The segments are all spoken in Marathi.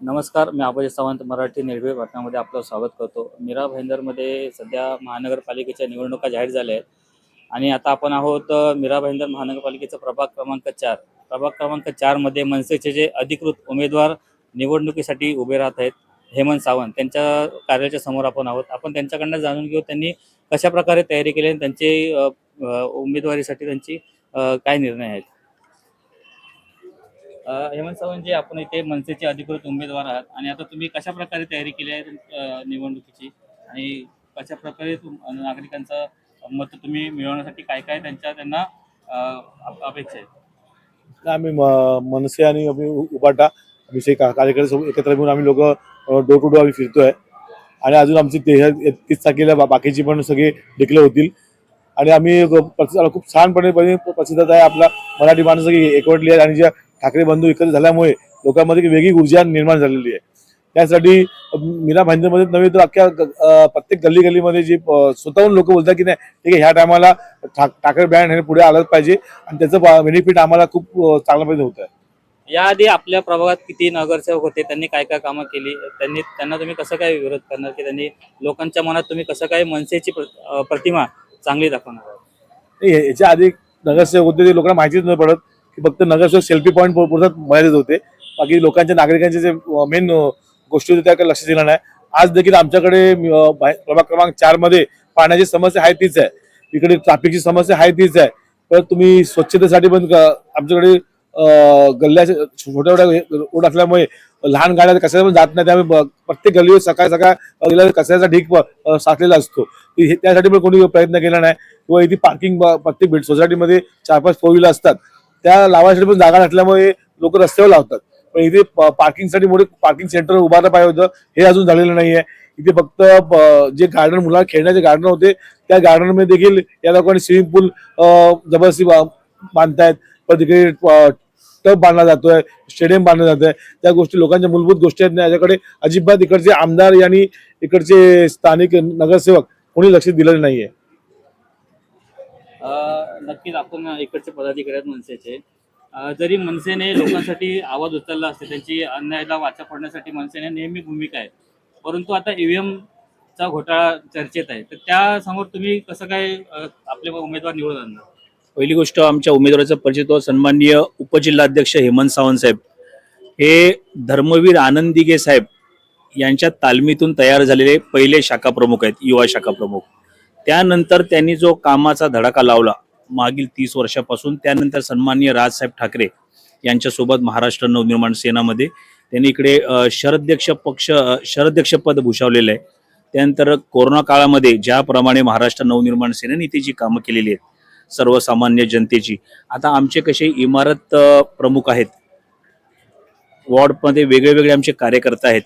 नमस्कार, मी अभय सावंत मराठी निर्भीड बातम्यामध्ये आपलं स्वागत करतो। मीरा भाईंदरमध्ये सध्या महानगरपालिकेच्या निवडणुका जाहीर झाल्या आहेत आणि आता आपण आहोत मीरा भाईंदर महानगरपालिकेचा प्रभाग क्रमांक 4। प्रभाग क्रमांक 4 मध्ये मनसेचे जे अधिकृत उमेदवार निवडणुकीसाठी उभे राहत आहेत हेमंत सावंत, त्यांच्या कार्यालयाच्या समोर आपण आहोत। आपण त्यांच्याकडनं जाणून घेऊ त्यांनी कशा प्रकारे तयारी केली आणि त्यांची उमेदवारीसाठी त्यांची काय निर्णय आहेत। हेमंत सावंत जी, आपण इथे मनसेचे अधिकृत उमेदवार आहात आणि आता तुम्ही कशा प्रकारे तयारी केली आहे निवडणुकीची आणि कशा प्रकारे नागरिकांचं मत तुम्ही मिळवण्यासाठी काय काय त्यांना अपेक्षा आहेत। आम्ही मनसे आणि उबाटा आम्ही कार्यकर्ते एकत्र मिळून आम्ही लोक डोर टू डोर आम्ही फिरतोय आणि अजून आमची 30 तारखेला बाकीची पण सगळे डिक्लेअर होतील आणि आम्ही खूप छानपणे प्रसिद्ध आहे। आपला मराठी माणूस सगळी एकवटली आहे आणि ज्या ठाकरे बंधू एकत्र झाल्यामुळे लोकांमध्ये एक वेगळी ऊर्जा निर्माण झालेली आहे। त्यासाठी मीरा भाईंदरमध्ये नव्हे तर अख्ख्या प्रत्येक गल्ली गल्लीमध्ये जे स्वतःहून लोक बोलतात की नाही ठीक आहे, ह्या टायमाला ठाकरे ब्रँड हे पुढे आलंच पाहिजे आणि त्याचं बेनिफिट आम्हाला खूप चांगल्या पद्धतीने होत आहे। याआधी आपल्या प्रभागात किती नगरसेवक होते, त्यांनी काय काय कामं केली, त्यांना तुम्ही कसं काय विरोध करणार की त्यांनी लोकांच्या मनात तुम्ही कसं काय मनसेची प्रतिमा चांगली दाखवणार। याच्या आधी नगरसेवक होते ते लोकांना माहितीच नाही पडत की फक्त नगरसेवक सेल्फी पॉईंट पुरतात मर्यादित होते, बाकी लोकांच्या नागरिकांचे जे मेन गोष्टी होत्या त्याकडे लक्ष दिलं नाही। आज देखील आमच्याकडे प्रभाग क्रमांक 4 मध्ये पाण्याची समस्या आहे तीच आहे, इकडे ट्रॅफिकची समस्या आहे तीच आहे, तर तुम्ही स्वच्छतेसाठी पण आमच्याकडे गल्ल्याचे छोट्या छोट्या रोड असल्यामुळे लहान गाड्या कचऱ्या पण जात नाही, त्यामुळे प्रत्येक गल्लीवर सकाळ सकाळ कचऱ्याचा ढीग साचलेला असतो, त्यासाठी पण कोणी प्रयत्न केला नाही। किंवा इथे पार्किंग प्रत्येक सोसायटीमध्ये 4-5 4 व्हीलर असतात, त्या लावायसाठी पण जागा नसल्यामुळे लोक रस्त्यावर लावतात, पण इथे पार्किंगसाठी मोठे पार्किंग सेंटर उभारलं पाहिजे होतं, हे अजून झालेलं नाहीये। इथे फक्त जे गार्डन मुलांना खेळण्याचे गार्डन होते त्या गार्डन मध्ये देखील या लोकांनी स्विमिंग पूल जबरदस्ती बांधतायत, पण तिकडे टब बांधला जातोय, स्टेडियम बांधलं जातोय, त्या गोष्टी लोकांच्या मूलभूत गोष्टी आहेत, याच्याकडे अजिबात इकडचे आमदार आणि इकडचे स्थानिक नगरसेवक कोणी लक्ष दिलेलं नाहीये। नक्कीच आपण इकडचे पदाधिकारी आहेत मनसेचे, जरी मनसेने लोकांसाठी आवाज उचलला असते, त्यांची अन्यायाला वाचा फोडण्यासाठी मनसेने नेहमी भूमिका आहे, परंतु आता ईव्हीएम चा घोटाळा चर्चेत आहे, तर त्या समोर तुम्ही कसं काय आपले उमेदवार निवडून आणणार। पहिली गोष्ट, आमच्या उमेदवाराचा परिचय सन्माननीय उपजिल्हाध्यक्ष हेमंत सावंत साहेब हे धर्मवीर आनंद दिघे साहेब यांच्या तालमीतून तयार झालेले पहिले शाखा प्रमुख आहेत, युवा शाखा प्रमुख। त्यानंतर त्यांनी जो कामाचा धडाका लावला मागील 30 वर्षापासून, त्यानंतर सन्माननीय राजसाहेब ठाकरे यांच्यासोबत महाराष्ट्र नवनिर्माण सेनामध्ये त्यांनी इकडे शहराध्यक्ष पद भूषवलेलं आहे। त्यानंतर कोरोना काळामध्ये ज्याप्रमाणे महाराष्ट्र नवनिर्माण सेनेने ती जी कामं केलेली आहेत सर्वसामान्य जनतेची, आता आमचे कसे इमारत प्रमुख आहेत, वॉर्डमध्ये वेगळे वेगळे आमचे कार्यकर्ते आहेत,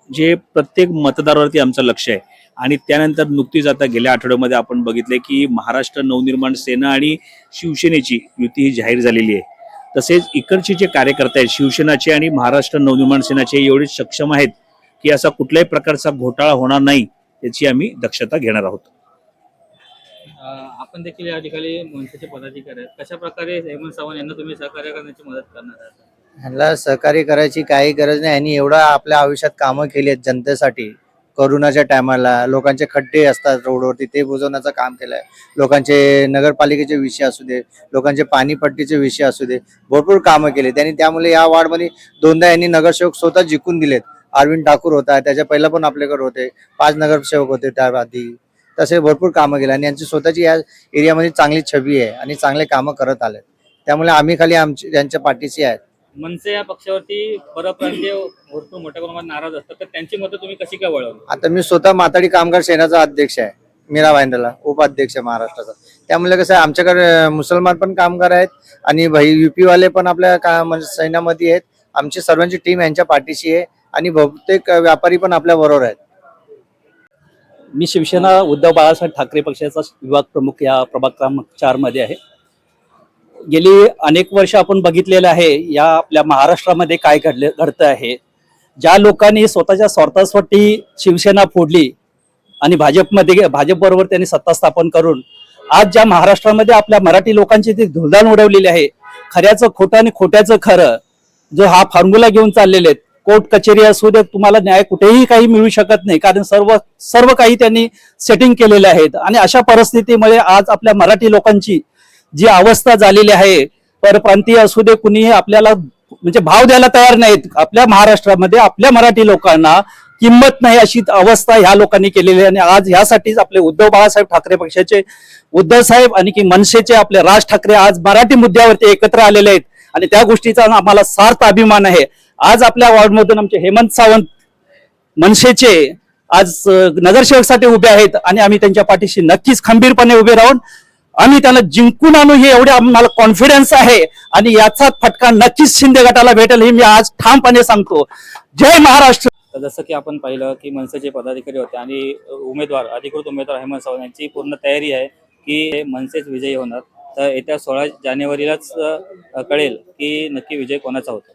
जे प्रत्येक मतदारावरती आमचं लक्ष आहे। आणि त्यानंतर नुकतीच आता गेल्या आठवड्यामध्ये आपण बघितले की महाराष्ट्र नवनिर्माण सेना आणि शिवसेनेची युती ही जाहीर झालेली आहे। तसेच इकडचे जे कार्यकर्ते आहेत शिवसेनाचे आणि महाराष्ट्र नवनिर्माण सेनाचे एवढे सक्षम आहेत की असा कुठल्याही प्रकारचा घोटाळा होणार नाही याची आम्ही दक्षता घेणार आहोत। आपण देखील या ठिकाणी मनसेचे पदाधिकारी आहेत, कशा प्रकारे हेमंत सावंत यांना तुम्ही सहकार्य करण्याची मदत करणार आहात। ह्यांना सहकार्य करायची काही गरज नाही, यांनी एवढा आपल्या आयुष्यात कामं केली आहेत जनतेसाठी। कोरोनाच्या टायमाला लोकांचे खड्डे असतात रोडवरती, ते बुजवण्याचं काम केलंय, लोकांचे नगरपालिकेचे विषय असू दे, लोकांचे पाणीपट्टीचे विषय असू दे, भरपूर कामं केले त्यांनी। त्यामुळे या वॉर्डमध्ये 2दा यांनी नगरसेवक स्वतः जिंकून दिलेत। अरविंद ठाकूर होता, त्याच्या पहिला पण आपल्याकडे होते, 5 नगरसेवक होते त्याआधी, तसे भरपूर कामं केले आणि यांची स्वतःची या एरियामध्ये चांगली छबी आहे आणि चांगले कामं करत आले, त्यामुळे आम्ही खाली त्यांच्या पाठीशी आहेत। मनसे या पक्षावरती परप्रांतीय भरपूर मोठ्या प्रमाणात नाराज असतात, तर त्यांची मतं तुम्ही कशी काय वळवली। आता मी स्वतः माथाडी कामगार सेनेचा अध्यक्ष आहे, मीरा भाईंदरला उपाध्यक्ष महाराष्ट्राचा, त्यामुळे कसं आहे आमच्याकडे मुसलमान पण कामगार आहेत आणि युपी वाले पण आपल्या सैन्यामध्ये आहेत। आमची सर्वांची टीम यांच्या पाठीशी आहे आणि बहुतेक व्यापारी पण आपल्या बरोबर आहेत। मी शिवसेना उद्धव बाळासाहेब ठाकरे पक्षाचा विभाग प्रमुख या प्रभाग क्रमांक 4 मध्ये आहे। गेली अनेक वर्ष आपण बघितलेलं आहे या आपल्या महाराष्ट्रामध्ये काय घडतं आहे। ज्या लोकांनी स्वतःच्या स्वार्थासाठी शिवसेना फोडली आणि भाजप बरोबर त्यांनी सत्ता स्थापन करून आज ज्या महाराष्ट्रामध्ये आपल्या मराठी लोकांची ती धुळधाण उडवलेली आहे, खऱ्याचं खोटं आणि खोट्याचं खरं जो हा फॉर्म्युला घेऊन चाललेले आहेत, कोर्ट कचेरी असू द्या, तुम्हाला न्याय कुठेही काही मिळू शकत नाही, कारण सर्व सर्व काही त्यांनी सेटिंग केलेले आहेत. आणि अशा परिस्थितीमुळे आज आपल्या मराठी लोकांची जी अवस्था झालेली आहे, परप्रांतीय असू दे, कुणीही आपल्याला म्हणजे भाव द्यायला तयार नाहीत. आपल्या महाराष्ट्रामध्ये आपल्या मराठी लोकांना किंमत नाही, अशी अवस्था ह्या लोकांनी केलेली आहे. आणि आज ह्यासाठीच आपले उद्धव बाळासाहेब ठाकरे पक्षाचे उद्धव साहेब आणि की मनसेचे आपले राज ठाकरे आज मराठी मुद्द्यावरती एकत्र आलेले आहेत. आणि त्या गोष्टीचा आम्हाला सार्थ अभिमान आहे. आज आपल्या वॉर्डमधून आमचे हेमंत सावंत मनसेचे आज नगरसेवकसाठी उभे आहेत आणि आम्ही त्यांच्या पाठीशी नक्कीच खंबीरपणे उभे राहून आम्ही त्यांना जिंकून आणू, हे एवढे आम्हाला कॉन्फिडन्स आहे. आणि याचा फटका नक्कीच शिंदे गटाला भेटेल, हे मी आज ठामपणे सांगतो. जय महाराष्ट्र. तर जसं की आपण पाहिलं की मनसेचे पदाधिकारी होते आणि अधिकृत उमेदवार हेमंत सावंत यांची पूर्ण तयारी आहे की मनसेच विजयी होणार. तर येत्या 16 जानेवारीलाच कळेल की नक्की विजय कोणाचा होता.